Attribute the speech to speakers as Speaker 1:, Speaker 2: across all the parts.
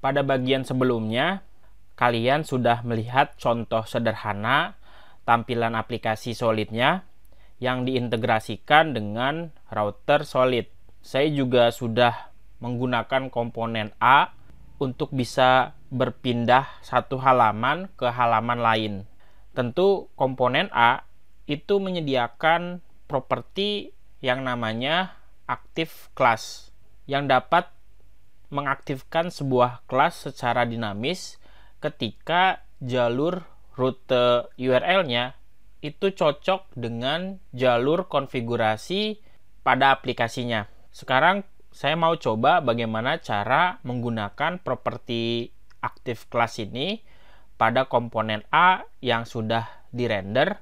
Speaker 1: Pada bagian sebelumnya, kalian sudah melihat contoh sederhana tampilan aplikasi Solidnya yang diintegrasikan dengan router Solid. Saya juga sudah menggunakan komponen A untuk bisa berpindah satu halaman ke halaman lain. Tentu komponen A itu menyediakan properti yang namanya active class yang dapat mengaktifkan sebuah kelas secara dinamis ketika jalur rute URL-nya itu cocok dengan jalur konfigurasi pada aplikasinya. Sekarang saya mau coba bagaimana cara menggunakan properti active class ini pada komponen A yang sudah dirender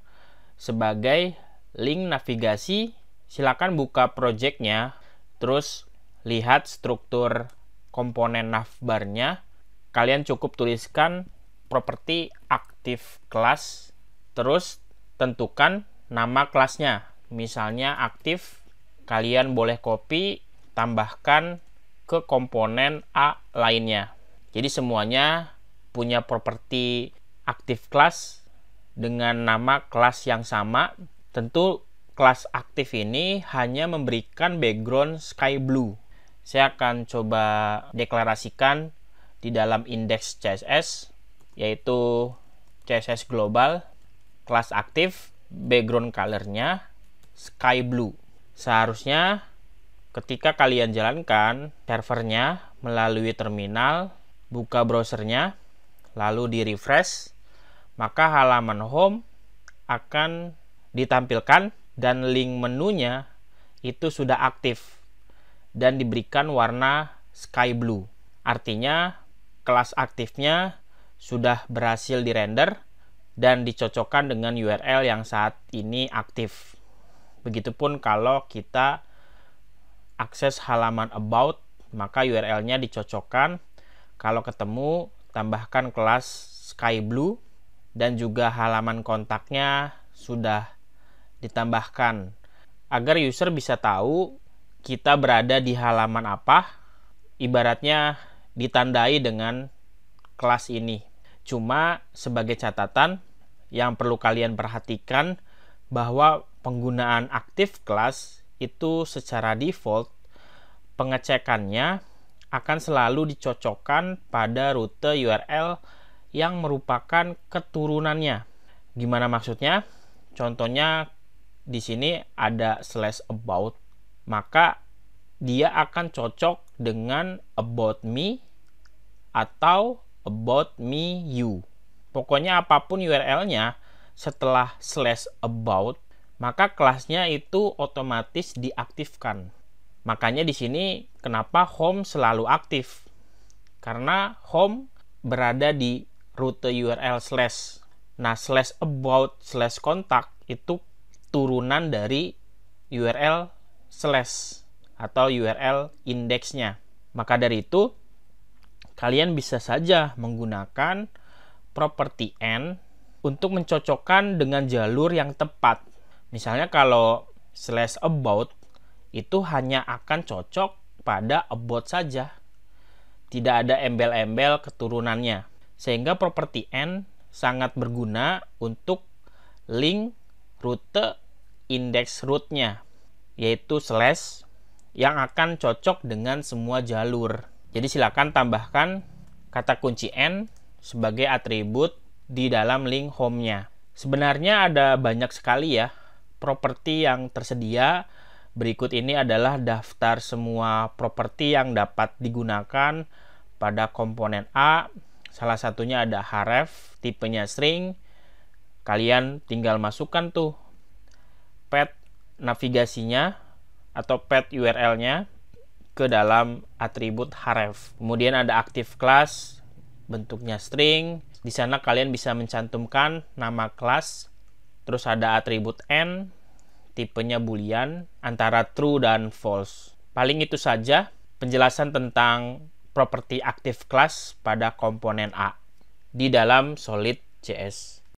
Speaker 1: sebagai link navigasi. Silakan buka project-nya, terus lihat struktur komponen navbarnya. Kalian cukup tuliskan properti active class, terus tentukan nama kelasnya. Misalnya aktif, kalian boleh copy, tambahkan ke komponen A lainnya. Jadi semuanya punya properti active class dengan nama kelas yang sama. Tentu kelas aktif ini hanya memberikan background sky blue. Saya akan coba deklarasikan di dalam index CSS, yaitu CSS global, kelas aktif, background color-nya sky blue. Seharusnya ketika kalian jalankan servernya melalui terminal, buka browsernya, lalu di refresh, maka halaman home akan ditampilkan dan link menunya itu sudah aktif dan diberikan warna sky blue. Artinya kelas aktifnya sudah berhasil dirender dan dicocokkan dengan URL yang saat ini aktif. Begitupun kalau kita akses halaman about, maka URL-nya dicocokkan. Kalau ketemu, tambahkan kelas sky blue dan juga halaman kontaknya sudah ditambahkan agar user bisa tahu kita berada di halaman apa, ibaratnya ditandai dengan kelas ini. Cuma sebagai catatan yang perlu kalian perhatikan bahwa penggunaan active class itu secara default pengecekannya akan selalu dicocokkan pada rute URL yang merupakan keturunannya. Gimana maksudnya? Contohnya di sini ada /about, maka dia akan cocok dengan about me atau about me you. Pokoknya apapun URL-nya setelah /about, maka kelasnya itu otomatis diaktifkan. Makanya di sini kenapa home selalu aktif? Karena home berada di rute URL /. Nah, /about/kontak itu turunan dari URL / atau URL indeksnya. Maka dari itu, kalian bisa saja menggunakan properti n untuk mencocokkan dengan jalur yang tepat. Misalnya kalau /about itu hanya akan cocok pada about saja. Tidak ada embel-embel keturunannya. Sehingga properti n sangat berguna untuk link rute indeks root-nya, yaitu / yang akan cocok dengan semua jalur. Jadi silakan tambahkan kata kunci n sebagai atribut di dalam link home-nya. Sebenarnya ada banyak sekali ya properti yang tersedia. Berikut ini adalah daftar semua properti yang dapat digunakan pada komponen A. Salah satunya ada href, tipenya string. Kalian tinggal masukkan tuh path navigasinya atau path URL-nya ke dalam atribut href. Kemudian ada active class, bentuknya string. Di sana kalian bisa mencantumkan nama kelas. Terus ada atribut n, tipenya boolean, antara true dan false. Paling itu saja penjelasan tentang properti active class pada komponen A di dalam Solid.js.